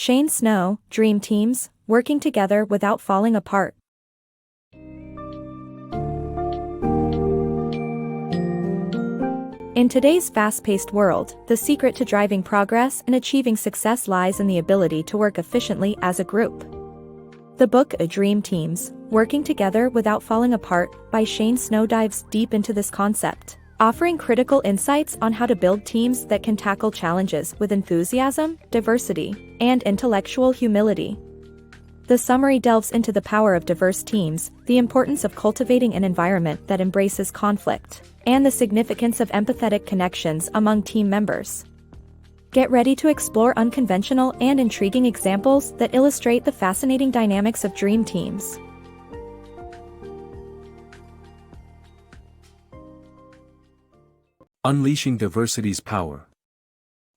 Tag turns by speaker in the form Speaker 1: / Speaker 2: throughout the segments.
Speaker 1: Shane Snow, Dream Teams, Working Together Without Falling Apart. In today's fast-paced world, the secret to driving progress and achieving success lies in the ability to work efficiently as a group. The book Dream Teams, Working Together Without Falling Apart by Shane Snow dives deep into this concept, offering critical insights on how to build teams that can tackle challenges with enthusiasm, diversity, and intellectual humility. The summary delves into the power of diverse teams, the importance of cultivating an environment that embraces conflict, and the significance of empathetic connections among team members. Get ready to explore unconventional and intriguing examples that illustrate the fascinating dynamics of dream teams.
Speaker 2: Unleashing diversity's power.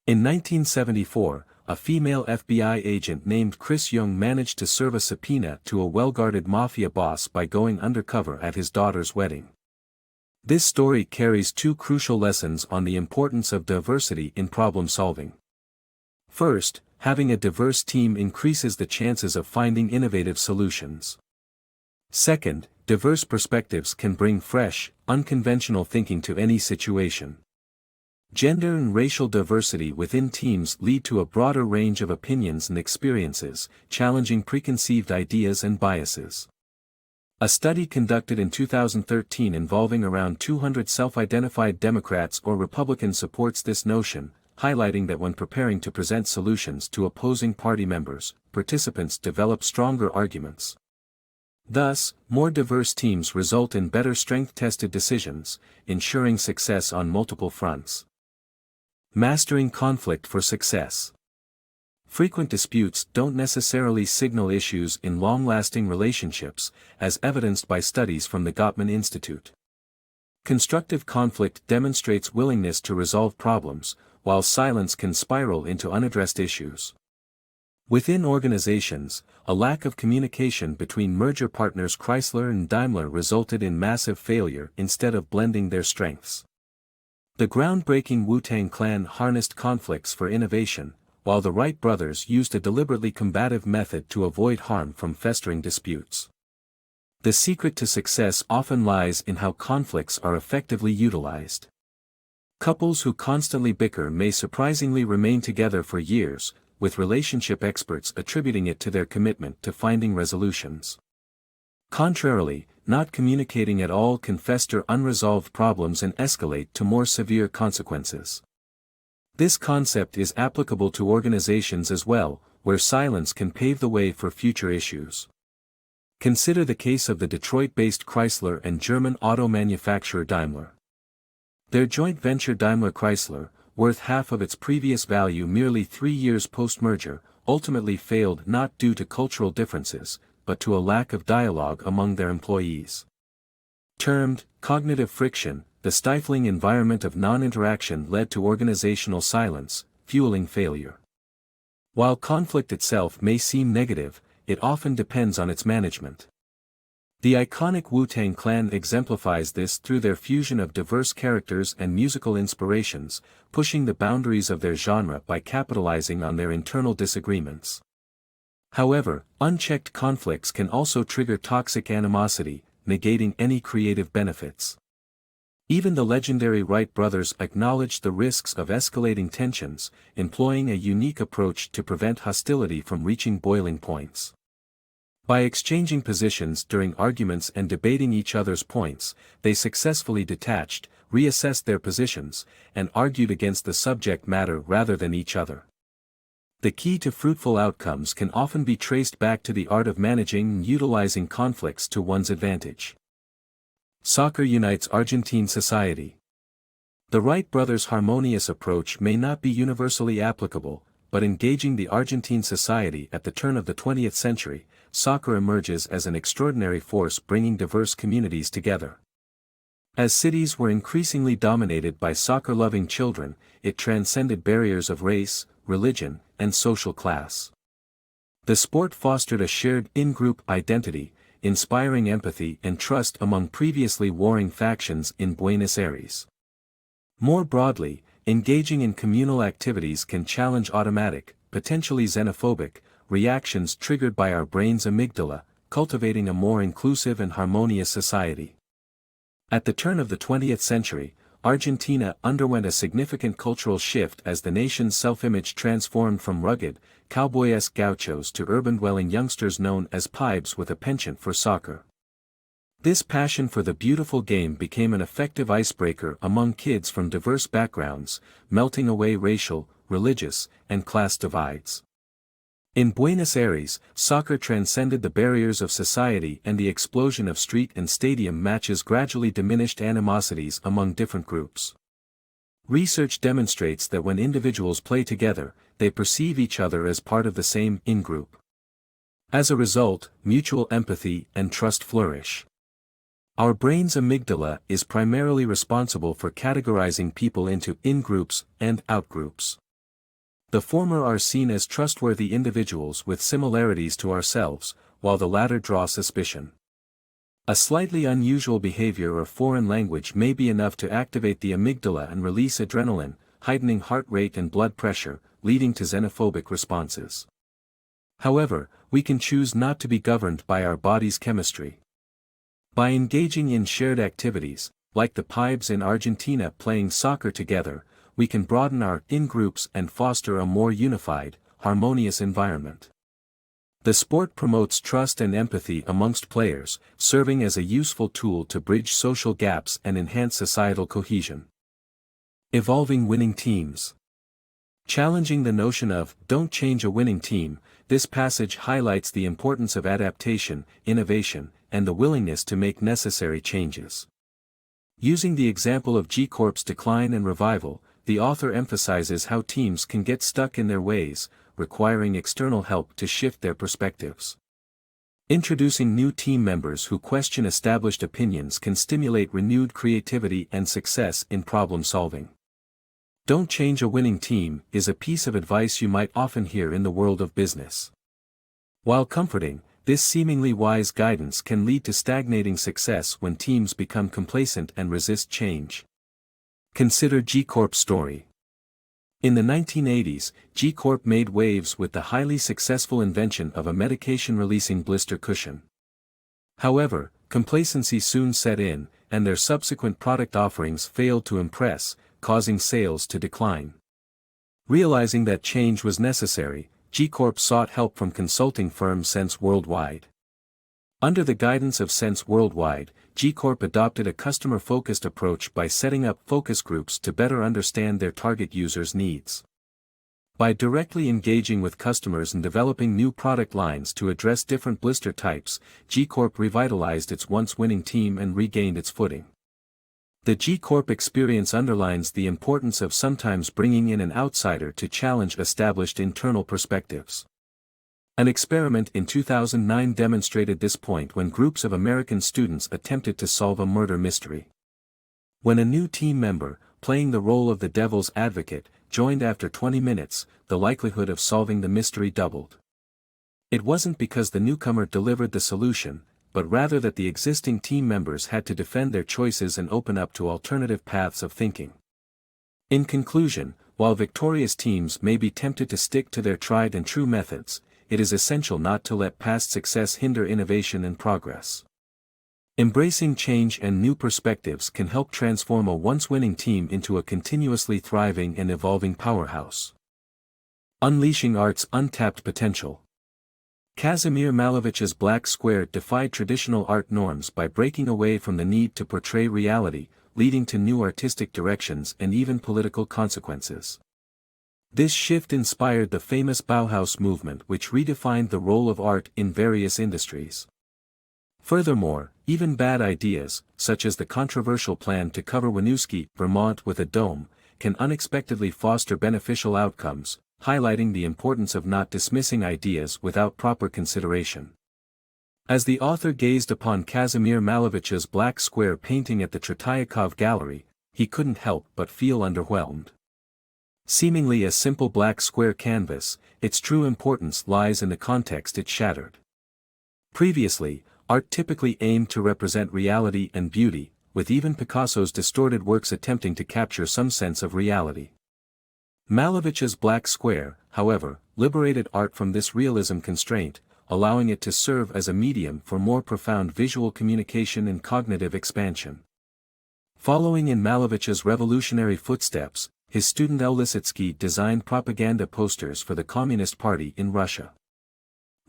Speaker 2: In 1974, a female FBI agent named Chris Young managed to serve a subpoena to a well-guarded mafia boss by going undercover at his daughter's wedding. This story carries two crucial lessons on the importance of diversity in problem-solving. First, having a diverse team increases the chances of finding innovative solutions. Second, diverse perspectives can bring fresh, unconventional thinking to any situation. Gender and racial diversity within teams lead to a broader range of opinions and experiences, challenging preconceived ideas and biases. A study conducted in 2013 involving around 200 self-identified Democrats or Republicans supports this notion, highlighting that when preparing to present solutions to opposing party members, participants develop stronger arguments. Thus, more diverse teams result in better strength-tested decisions, ensuring success on multiple fronts. Mastering conflict for success. Frequent disputes don't necessarily signal issues in long-lasting relationships, as evidenced by studies from the Gottman Institute. Constructive conflict demonstrates willingness to resolve problems, while silence can spiral into unaddressed issues. Within organizations, a lack of communication between merger partners Chrysler and Daimler resulted in massive failure instead of blending their strengths. The groundbreaking Wu-Tang Clan harnessed conflicts for innovation, while the Wright brothers used a deliberately combative method to avoid harm from festering disputes. The secret to success often lies in how conflicts are effectively utilized. Couples who constantly bicker may surprisingly remain together for years, with relationship experts attributing it to their commitment to finding resolutions. Contrarily, not communicating at all can fester unresolved problems and escalate to more severe consequences. This concept is applicable to organizations as well, where silence can pave the way for future issues. Consider the case of the Detroit-based Chrysler and German auto manufacturer Daimler. Their joint venture Daimler-Chrysler, worth half of its previous value merely 3 years post-merger, ultimately failed not due to cultural differences, but to a lack of dialogue among their employees. Termed cognitive friction, the stifling environment of non-interaction led to organizational silence, fueling failure. While conflict itself may seem negative, it often depends on its management. The iconic Wu-Tang Clan exemplifies this through their fusion of diverse characters and musical inspirations, pushing the boundaries of their genre by capitalizing on their internal disagreements. However, unchecked conflicts can also trigger toxic animosity, negating any creative benefits. Even the legendary Wright brothers acknowledged the risks of escalating tensions, employing a unique approach to prevent hostility from reaching boiling points. By exchanging positions during arguments and debating each other's points, they successfully detached, reassessed their positions, and argued against the subject matter rather than each other. The key to fruitful outcomes can often be traced back to the art of managing and utilizing conflicts to one's advantage. Soccer unites Argentine society. The Wright brothers' harmonious approach may not be universally applicable, but engaging the Argentine society at the turn of the 20th century, soccer emerges as an extraordinary force bringing diverse communities together. As cities were increasingly dominated by soccer-loving children, it transcended barriers of race, religion, and social class. The sport fostered a shared in-group identity, inspiring empathy and trust among previously warring factions in Buenos Aires. More broadly, engaging in communal activities can challenge automatic, potentially xenophobic, reactions triggered by our brain's amygdala, cultivating a more inclusive and harmonious society. At the turn of the 20th century, Argentina underwent a significant cultural shift as the nation's self-image transformed from rugged, cowboy-esque gauchos to urban-dwelling youngsters known as pibes with a penchant for soccer. This passion for the beautiful game became an effective icebreaker among kids from diverse backgrounds, melting away racial, religious, and class divides. In Buenos Aires, soccer transcended the barriers of society, and the explosion of street and stadium matches gradually diminished animosities among different groups. Research demonstrates that when individuals play together, they perceive each other as part of the same in-group. As a result, mutual empathy and trust flourish. Our brain's amygdala is primarily responsible for categorizing people into in-groups and out-groups. The former are seen as trustworthy individuals with similarities to ourselves, while the latter draw suspicion. A slightly unusual behavior or foreign language may be enough to activate the amygdala and release adrenaline, heightening heart rate and blood pressure, leading to xenophobic responses. However, we can choose not to be governed by our body's chemistry. By engaging in shared activities, like the pibes in Argentina playing soccer together, we can broaden our in-groups and foster a more unified, harmonious environment. The sport promotes trust and empathy amongst players, serving as a useful tool to bridge social gaps and enhance societal cohesion. Evolving winning teams. Challenging the notion of "don't change a winning team," this passage highlights the importance of adaptation, innovation, and the willingness to make necessary changes. Using the example of G Corp's decline and revival, the author emphasizes how teams can get stuck in their ways, requiring external help to shift their perspectives. Introducing new team members who question established opinions can stimulate renewed creativity and success in problem solving. "Don't change a winning team" is a piece of advice you might often hear in the world of business. While comforting, this seemingly wise guidance can lead to stagnating success when teams become complacent and resist change. Consider G Corp's story. In the 1980s, G Corp made waves with the highly successful invention of a medication-releasing blister cushion. However, complacency soon set in, and their subsequent product offerings failed to impress, causing sales to decline. Realizing that change was necessary, G Corp sought help from consulting firm Sense Worldwide. Under the guidance of Sense Worldwide, G Corp adopted a customer-focused approach by setting up focus groups to better understand their target users' needs. By directly engaging with customers and developing new product lines to address different blister types, G Corp revitalized its once winning team and regained its footing. The G Corp experience underlines the importance of sometimes bringing in an outsider to challenge established internal perspectives. An experiment in 2009 demonstrated this point when groups of American students attempted to solve a murder mystery. When a new team member, playing the role of the devil's advocate, joined after 20 minutes, the likelihood of solving the mystery doubled. It wasn't because the newcomer delivered the solution, but rather that the existing team members had to defend their choices and open up to alternative paths of thinking. In conclusion, while victorious teams may be tempted to stick to their tried and true methods, it is essential not to let past success hinder innovation and progress. Embracing change and new perspectives can help transform a once-winning team into a continuously thriving and evolving powerhouse. Unleashing art's untapped potential. Kazimir Malevich's Black Square defied traditional art norms by breaking away from the need to portray reality, leading to new artistic directions and even political consequences. This shift inspired the famous Bauhaus movement, which redefined the role of art in various industries. Furthermore, even bad ideas, such as the controversial plan to cover Winooski, Vermont with a dome, can unexpectedly foster beneficial outcomes, highlighting the importance of not dismissing ideas without proper consideration. As the author gazed upon Kazimir Malevich's Black Square painting at the Tretiakov Gallery, he couldn't help but feel underwhelmed. Seemingly a simple black square canvas, its true importance lies in the context it shattered. Previously, art typically aimed to represent reality and beauty, with even Picasso's distorted works attempting to capture some sense of reality. Malevich's Black Square, however, liberated art from this realism constraint, allowing it to serve as a medium for more profound visual communication and cognitive expansion. Following in Malevich's revolutionary footsteps, his student L. Lisitsky designed propaganda posters for the Communist Party in Russia.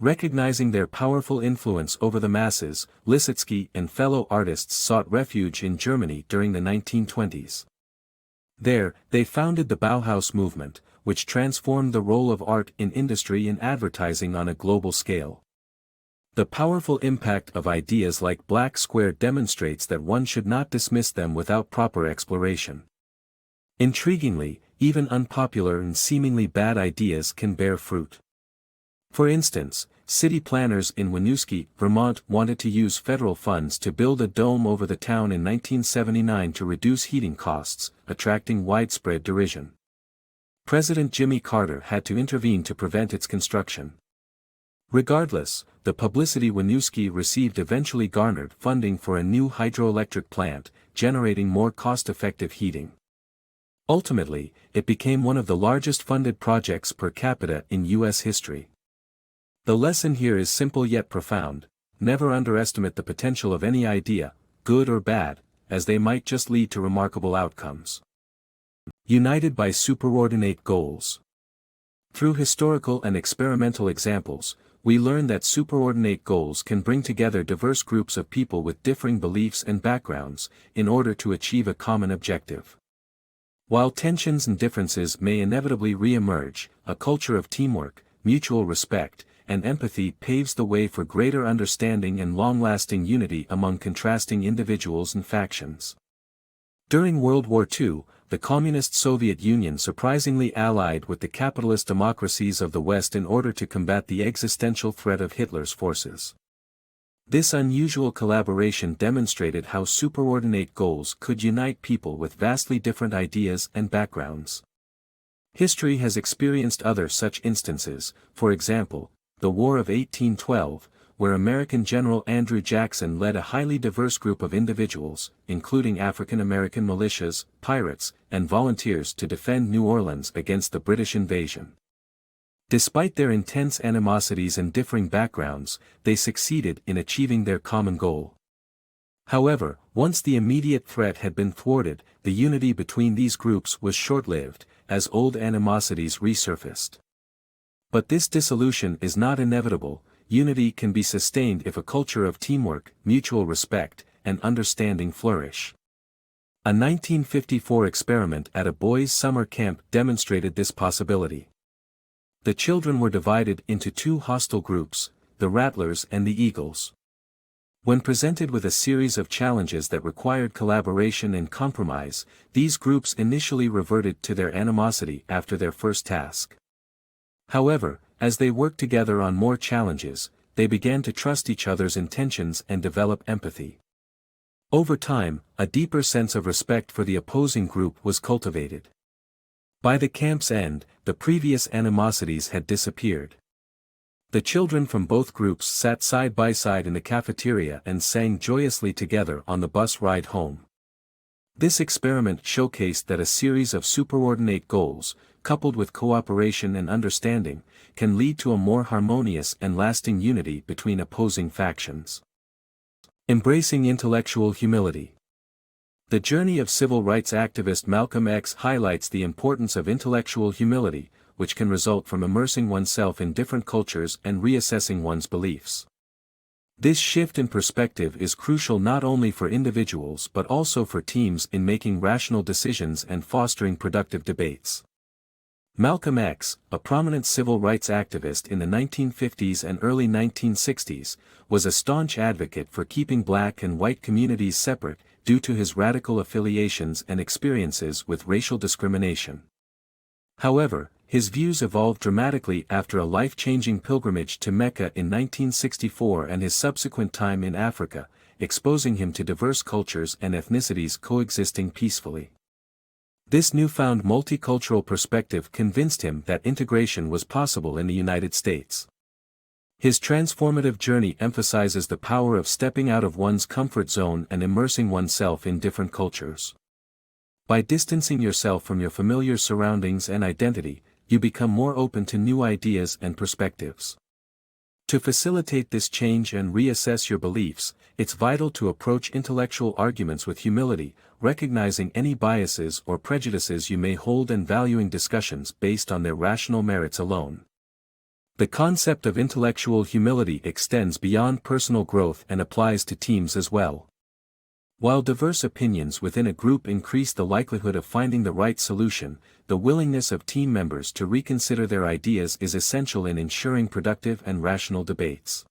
Speaker 2: Recognizing their powerful influence over the masses, Lisitsky and fellow artists sought refuge in Germany during the 1920s. There, they founded the Bauhaus movement, which transformed the role of art in industry and advertising on a global scale. The powerful impact of ideas like Black Square demonstrates that one should not dismiss them without proper exploration. Intriguingly, even unpopular and seemingly bad ideas can bear fruit. For instance, city planners in Winooski, Vermont wanted to use federal funds to build a dome over the town in 1979 to reduce heating costs, attracting widespread derision. President Jimmy Carter had to intervene to prevent its construction. Regardless, the publicity Winooski received eventually garnered funding for a new hydroelectric plant, generating more cost-effective heating. Ultimately, it became one of the largest funded projects per capita in U.S. history. The lesson here is simple yet profound: never underestimate the potential of any idea, good or bad, as they might just lead to remarkable outcomes. United by superordinate goals. Through historical and experimental examples, we learn that superordinate goals can bring together diverse groups of people with differing beliefs and backgrounds, in order to achieve a common objective. While tensions and differences may inevitably re-emerge, a culture of teamwork, mutual respect, and empathy paves the way for greater understanding and long-lasting unity among contrasting individuals and factions. During World War II, the Communist Soviet Union surprisingly allied with the capitalist democracies of the West in order to combat the existential threat of Hitler's forces. This unusual collaboration demonstrated how superordinate goals could unite people with vastly different ideas and backgrounds. History has experienced other such instances, for example, the War of 1812, where American General Andrew Jackson led a highly diverse group of individuals, including African American militias, pirates, and volunteers to defend New Orleans against the British invasion. Despite their intense animosities and differing backgrounds, they succeeded in achieving their common goal. However, once the immediate threat had been thwarted, the unity between these groups was short-lived, as old animosities resurfaced. But this dissolution is not inevitable. Unity can be sustained if a culture of teamwork, mutual respect, and understanding flourish. A 1954 experiment at a boys' summer camp demonstrated this possibility. The children were divided into two hostile groups, the Rattlers and the Eagles. When presented with a series of challenges that required collaboration and compromise, these groups initially reverted to their animosity after their first task. However, as they worked together on more challenges, they began to trust each other's intentions and develop empathy. Over time, a deeper sense of respect for the opposing group was cultivated. By the camp's end, the previous animosities had disappeared. The children from both groups sat side by side in the cafeteria and sang joyously together on the bus ride home. This experiment showcased that a series of superordinate goals, coupled with cooperation and understanding, can lead to a more harmonious and lasting unity between opposing factions. Embracing intellectual humility. The journey of civil rights activist Malcolm X highlights the importance of intellectual humility, which can result from immersing oneself in different cultures and reassessing one's beliefs. This shift in perspective is crucial not only for individuals but also for teams in making rational decisions and fostering productive debates. Malcolm X, a prominent civil rights activist in the 1950s and early 1960s, was a staunch advocate for keeping black and white communities separate, due to his radical affiliations and experiences with racial discrimination. However, his views evolved dramatically after a life-changing pilgrimage to Mecca in 1964 and his subsequent time in Africa, exposing him to diverse cultures and ethnicities coexisting peacefully. This newfound multicultural perspective convinced him that integration was possible in the United States. His transformative journey emphasizes the power of stepping out of one's comfort zone and immersing oneself in different cultures. By distancing yourself from your familiar surroundings and identity, you become more open to new ideas and perspectives. To facilitate this change and reassess your beliefs, it's vital to approach intellectual arguments with humility, recognizing any biases or prejudices you may hold and valuing discussions based on their rational merits alone. The concept of intellectual humility extends beyond personal growth and applies to teams as well. While diverse opinions within a group increase the likelihood of finding the right solution, the willingness of team members to reconsider their ideas is essential in ensuring productive and rational debates.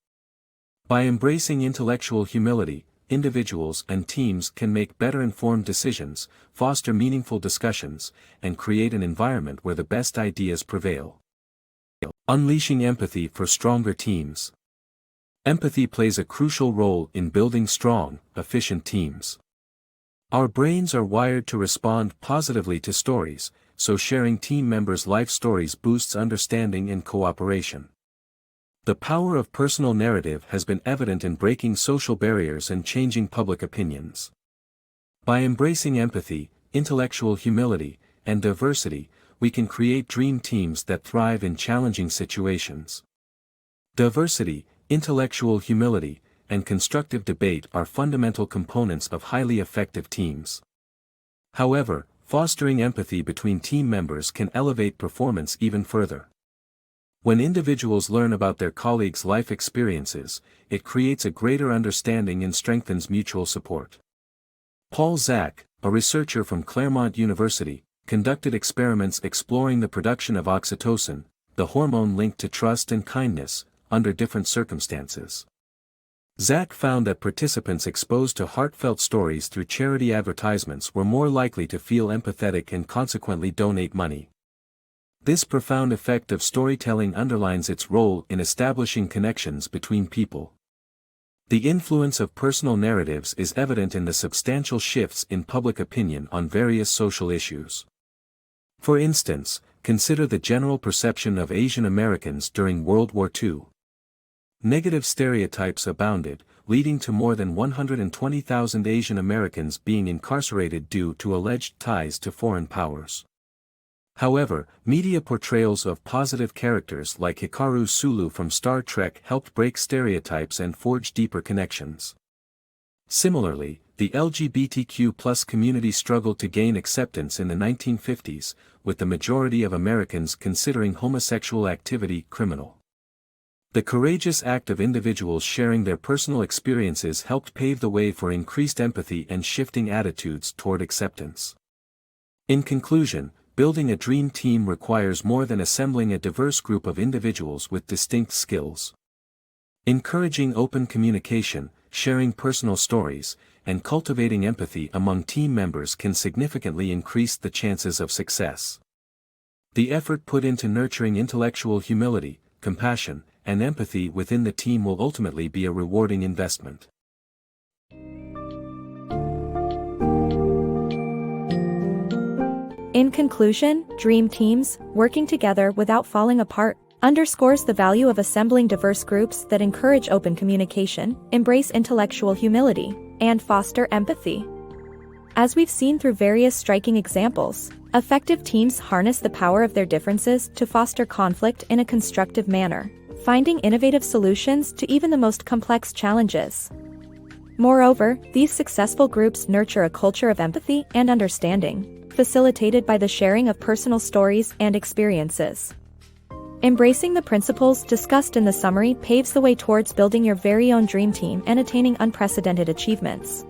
Speaker 2: By embracing intellectual humility, individuals and teams can make better informed decisions, foster meaningful discussions, and create an environment where the best ideas prevail. Unleashing empathy for stronger teams. Empathy plays a crucial role in building strong, efficient teams. Our brains are wired to respond positively to stories, so sharing team members' life stories boosts understanding and cooperation. The power of personal narrative has been evident in breaking social barriers and changing public opinions. By embracing empathy, intellectual humility, and diversity, we can create dream teams that thrive in challenging situations. Diversity, intellectual humility, and constructive debate are fundamental components of highly effective teams. However, fostering empathy between team members can elevate performance even further. When individuals learn about their colleagues' life experiences, it creates a greater understanding and strengthens mutual support. Paul Zak, a researcher from Claremont University, conducted experiments exploring the production of oxytocin, the hormone linked to trust and kindness, under different circumstances. Zak found that participants exposed to heartfelt stories through charity advertisements were more likely to feel empathetic and consequently donate money. This profound effect of storytelling underlines its role in establishing connections between people. The influence of personal narratives is evident in the substantial shifts in public opinion on various social issues. For instance, consider the general perception of Asian Americans during World War II. Negative stereotypes abounded, leading to more than 120,000 Asian Americans being incarcerated due to alleged ties to foreign powers. However, media portrayals of positive characters like Hikaru Sulu from Star Trek helped break stereotypes and forge deeper connections. Similarly, the LGBTQ+ community struggled to gain acceptance in the 1950s, with the majority of Americans considering homosexual activity criminal. The courageous act of individuals sharing their personal experiences helped pave the way for increased empathy and shifting attitudes toward acceptance. In conclusion, building a dream team requires more than assembling a diverse group of individuals with distinct skills. Encouraging open communication, sharing personal stories, and cultivating empathy among team members can significantly increase the chances of success. The effort put into nurturing intellectual humility, compassion, and empathy within the team will ultimately be a rewarding investment.
Speaker 1: In conclusion, dream teams, working together without falling apart, underscores the value of assembling diverse groups that encourage open communication, embrace intellectual humility, and foster empathy. As we've seen through various striking examples, effective teams harness the power of their differences to foster conflict in a constructive manner, finding innovative solutions to even the most complex challenges. Moreover, these successful groups nurture a culture of empathy and understanding, facilitated by the sharing of personal stories and experiences. Embracing the principles discussed in the summary paves the way towards building your very own dream team and attaining unprecedented achievements.